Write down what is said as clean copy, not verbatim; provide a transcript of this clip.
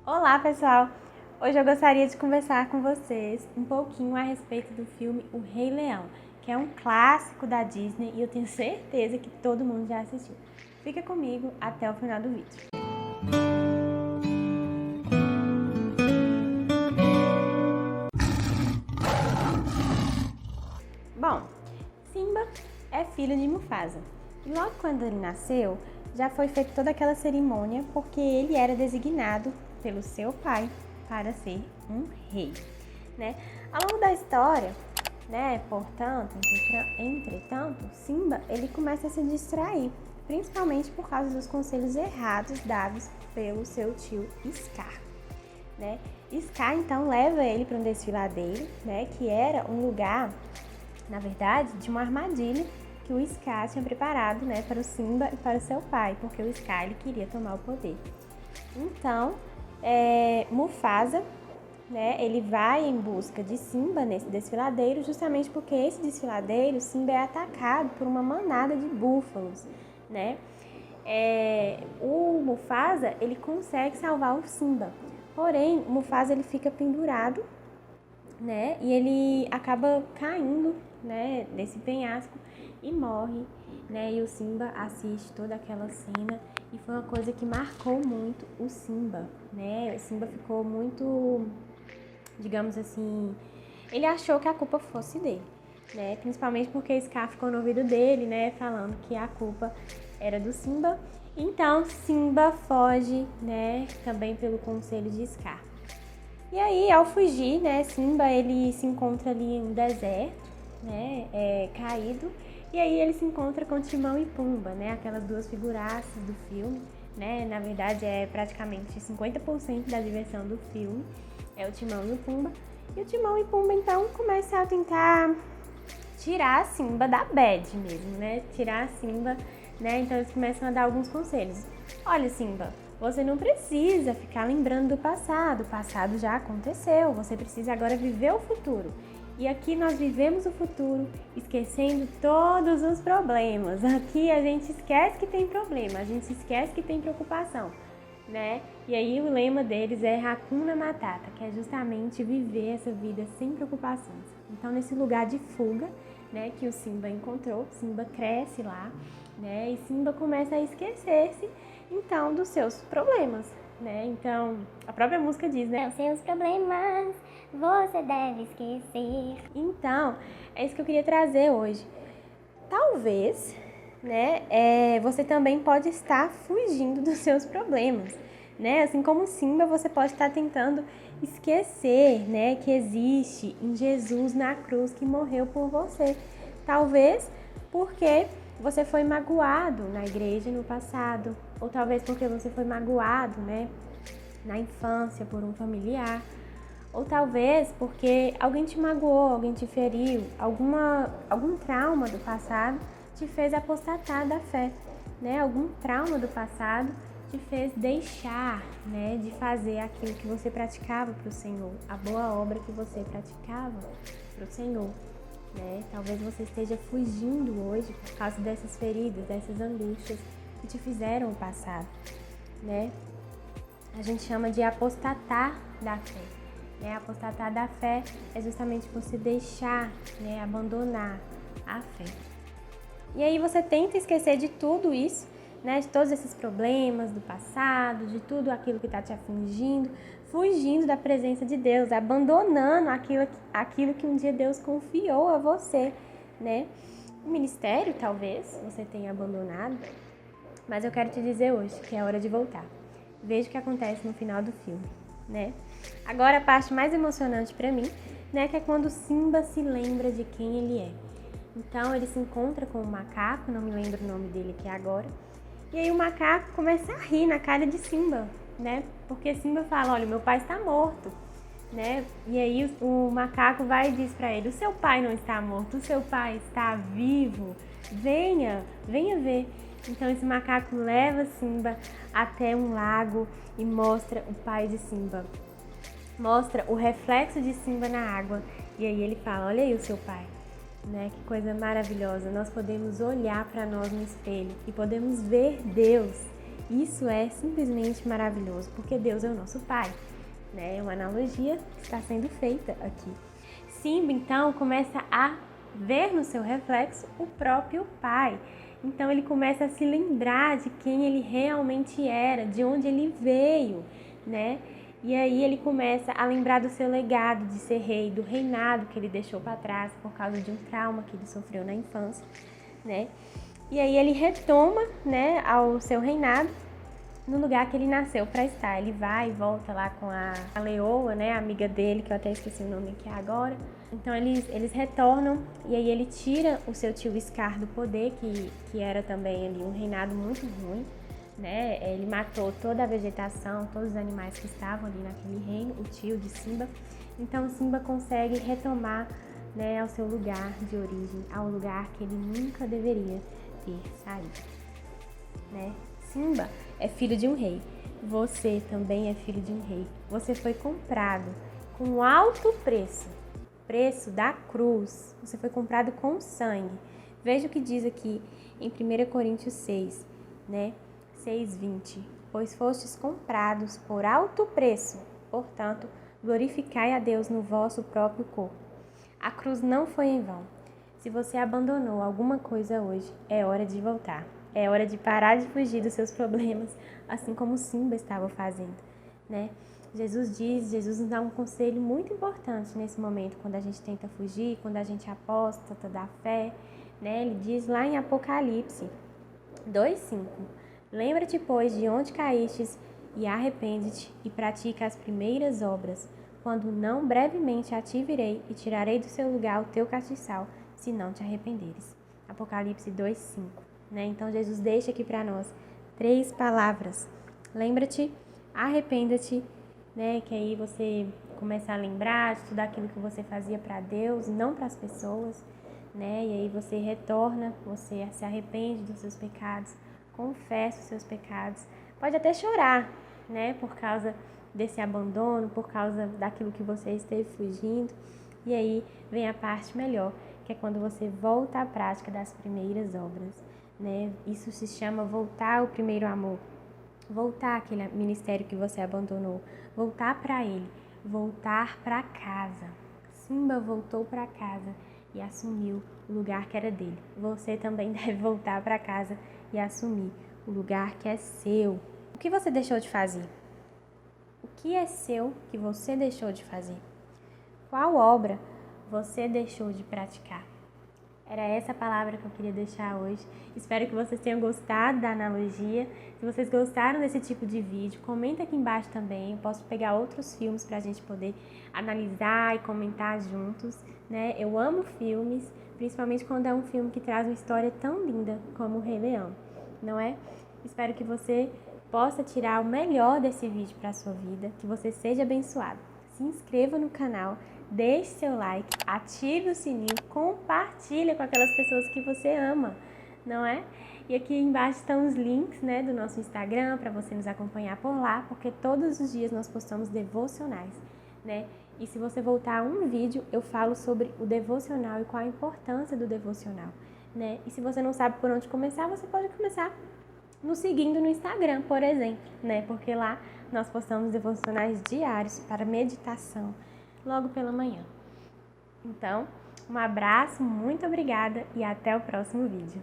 Olá, pessoal! Hoje eu gostaria de conversar com vocês um pouquinho a respeito do filme O Rei Leão, que é um clássico da Disney e eu tenho certeza que todo mundo já assistiu. Fica comigo até o final do vídeo. Bom, Simba é filho de Mufasa e logo quando ele nasceu já foi feita toda aquela cerimônia porque ele era designado pelo seu pai para ser um rei, né? Ao longo da história, portanto, entretanto, Simba ele começa a se distrair, principalmente por causa dos conselhos errados dados pelo seu tio Scar, né? Scar então leva ele para um desfiladeiro, né, que era um lugar, na verdade, de uma armadilha que o Scar tinha preparado, né, para o Simba e para o seu pai, porque o Scar ele queria tomar o poder. Então, Mufasa, né, ele vai em busca de Simba nesse desfiladeiro, justamente porque esse desfiladeiro, Simba é atacado por uma manada de búfalos, né? O Mufasa, ele consegue salvar o Simba, porém, o Mufasa ele fica pendurado, né, e ele acaba caindo, né, desse penhasco e morre, né, e o Simba assiste toda aquela cena e foi uma coisa que marcou muito o Simba, né, o Simba ficou muito, digamos assim, ele achou que a culpa fosse dele, né, principalmente porque Scar ficou no ouvido dele, né, falando que a culpa era do Simba, então Simba foge, né, também pelo conselho de Scar. E aí, ao fugir, né, Simba ele se encontra ali em um deserto, né, caído, e aí ele se encontra com Timão e Pumba, né, aquelas duas figuraças do filme, né, na verdade é praticamente 50% da diversão do filme, é o Timão e o Pumba, e o Timão e Pumba então começam a tentar tirar a Simba da bad mesmo, né, tirar a Simba, né, então eles começam a dar alguns conselhos. Olha, Simba, você não precisa ficar lembrando do passado, o passado já aconteceu, você precisa agora viver o futuro. E aqui nós vivemos o futuro, esquecendo todos os problemas. Aqui a gente esquece que tem problema, a gente esquece que tem preocupação, né? E aí o lema deles é Hakuna Matata, que é justamente viver essa vida sem preocupações. Então nesse lugar de fuga, né, que o Simba encontrou, Simba cresce lá, né? E Simba começa a esquecer-se então dos seus problemas, né? Então, a própria música diz, né? Os seus problemas você deve esquecer. Então, é isso que eu queria trazer hoje. Talvez, né, você também pode estar fugindo dos seus problemas, né? Assim como Simba, você pode estar tentando esquecer, né, que existe em Jesus na cruz que morreu por você. Talvez porque você foi magoado na igreja no passado, ou talvez porque você foi magoado, né, na infância por um familiar, ou talvez porque alguém te magoou, alguém te feriu, algum trauma do passado te fez apostatar da fé, né? Algum trauma do passado te fez deixar, né, de fazer aquilo que você praticava para o Senhor, a boa obra que você praticava para o Senhor. Né? Talvez você esteja fugindo hoje por causa dessas feridas, dessas angústias que te fizeram o passado, né? A gente chama de apostatar da fé, né? Apostatar da fé é justamente você deixar, né, abandonar a fé. E aí você tenta esquecer de tudo isso, né, de todos esses problemas do passado, de tudo aquilo que está te afligindo, fugindo da presença de Deus, abandonando aquilo que um dia Deus confiou a você, né? O ministério, talvez, você tenha abandonado, mas eu quero te dizer hoje que é hora de voltar. Veja o que acontece no final do filme, né? Agora a parte mais emocionante para mim, né, que é quando Simba se lembra de quem ele é. Então ele se encontra com o macaco, não me lembro o nome dele aqui agora, e aí o macaco começa a rir na cara de Simba, né? Porque Simba fala, olha, meu pai está morto, né? E aí o macaco vai e diz para ele, o seu pai não está morto, o seu pai está vivo, venha ver. Então esse macaco leva Simba até um lago e mostra o pai de Simba, mostra o reflexo de Simba na água, e aí ele fala, olha aí o seu pai. Né? Que coisa maravilhosa, nós podemos olhar para nós no espelho e podemos ver Deus Isso é simplesmente maravilhoso, porque Deus é o nosso Pai, né? É uma analogia que está sendo feita aqui. Simba, então, começa a ver no seu reflexo o próprio pai. Então ele começa a se lembrar de quem ele realmente era, de onde ele veio, né? E aí ele começa a lembrar do seu legado de ser rei, do reinado que ele deixou para trás por causa de um trauma que ele sofreu na infância, né? E aí ele retoma, né, ao seu reinado no lugar que ele nasceu para estar. Ele vai e volta lá com a leoa, né, a amiga dele, que eu até esqueci o nome aqui agora. Então eles retornam e aí ele tira o seu tio Scar do poder, que era também ali um reinado muito ruim, né? Ele matou toda a vegetação, todos os animais que estavam ali naquele reino, o tio de Simba. Então Simba consegue retomar, né, ao seu lugar de origem, ao lugar que ele nunca deveria ter saído, né? Simba é filho de um rei. Você também é filho de um rei. Você foi comprado com alto preço, preço da cruz. Você foi comprado com sangue. Veja o que diz aqui em 1 Coríntios 6, né? 6:20. Pois fostes comprados por alto preço. Portanto, glorificai a Deus no vosso próprio corpo. A cruz não foi em vão. Se você abandonou alguma coisa hoje, é hora de voltar. É hora de parar de fugir dos seus problemas, assim como Simba estava fazendo, né? Jesus nos dá um conselho muito importante nesse momento, quando a gente tenta fugir, quando a gente aposta da fé, né? Ele diz lá em Apocalipse 2:5: Lembra-te, pois, de onde caístes e arrepende-te e pratica as primeiras obras, quando não brevemente a ti virei e tirarei do seu lugar o teu castiçal, se não te arrependeres. Apocalipse 2:5. Né? Então Jesus deixa aqui para nós 3 palavras. Lembra-te, arrependa-te, né? Que aí você começa a lembrar de tudo aquilo que você fazia para Deus, não para as pessoas, né? E aí você retorna, você se arrepende dos seus pecados, confessa os seus pecados, pode até chorar, né? Por causa desse abandono, por causa daquilo que você esteve fugindo. E aí vem a parte melhor, que é quando você volta à prática das primeiras obras, né? Isso se chama voltar ao primeiro amor, voltar àquele ministério que você abandonou, voltar para ele, voltar para casa. Simba voltou para casa e assumiu o lugar que era dele. Você também deve voltar para casa e assumir o lugar que é seu. O que você deixou de fazer? O que é seu que você deixou de fazer? Qual obra você deixou de praticar? Era essa palavra que eu queria deixar hoje. Espero que vocês tenham gostado da analogia. Se vocês gostaram desse tipo de vídeo, comenta aqui embaixo também. Eu posso pegar outros filmes para a gente poder analisar e comentar juntos, né? Eu amo filmes, principalmente quando é um filme que traz uma história tão linda como o Rei Leão, não é? Espero que você possa tirar o melhor desse vídeo para a sua vida, que você seja abençoado. Se inscreva no canal, deixe seu like, ative o sininho, compartilhe com aquelas pessoas que você ama, não é? E aqui embaixo estão os links, né, do nosso Instagram para você nos acompanhar por lá, porque todos os dias nós postamos devocionais, né? E se você voltar a um vídeo, eu falo sobre o devocional e qual a importância do devocional, né? E se você não sabe por onde começar, você pode começar nos seguindo no Instagram, por exemplo, né? Porque lá nós postamos devocionais diários para meditação logo pela manhã. Então, um abraço, muito obrigada e até o próximo vídeo.